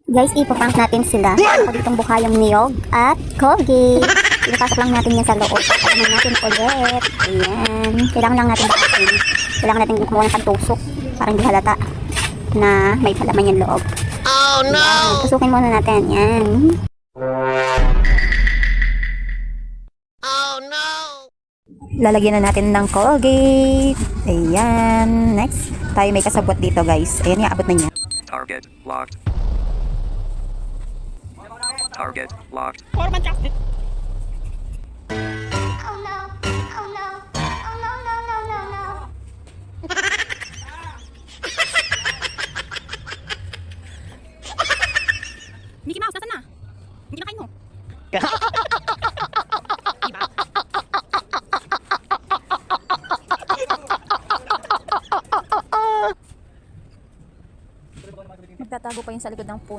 Guys, ipaprank natin sila. Ako ditong buhayang niyog at Colgate. Ipapasok lang natin yan sa loob. Pagkaman natin ulit. Ayan. Kailangan lang natin bakatin. Kailangan natin kumuha ng pantusok para hindi halata na may palaman yung loob. Oh no! Ayan. Tusukin muna natin. Yan. Oh no! Lalagyan na natin ng Colgate. Ayan. Next, tayo may kasabot dito guys. Ayan, iaabot na niya. Target locked. Target locked. Oh no. Oh no. Oh no. Oh no, no, no, no, no. Mickey Mouse, nasan na? Hindi na kain mo. Diba? Magtatago pa yun sa likod ng puno.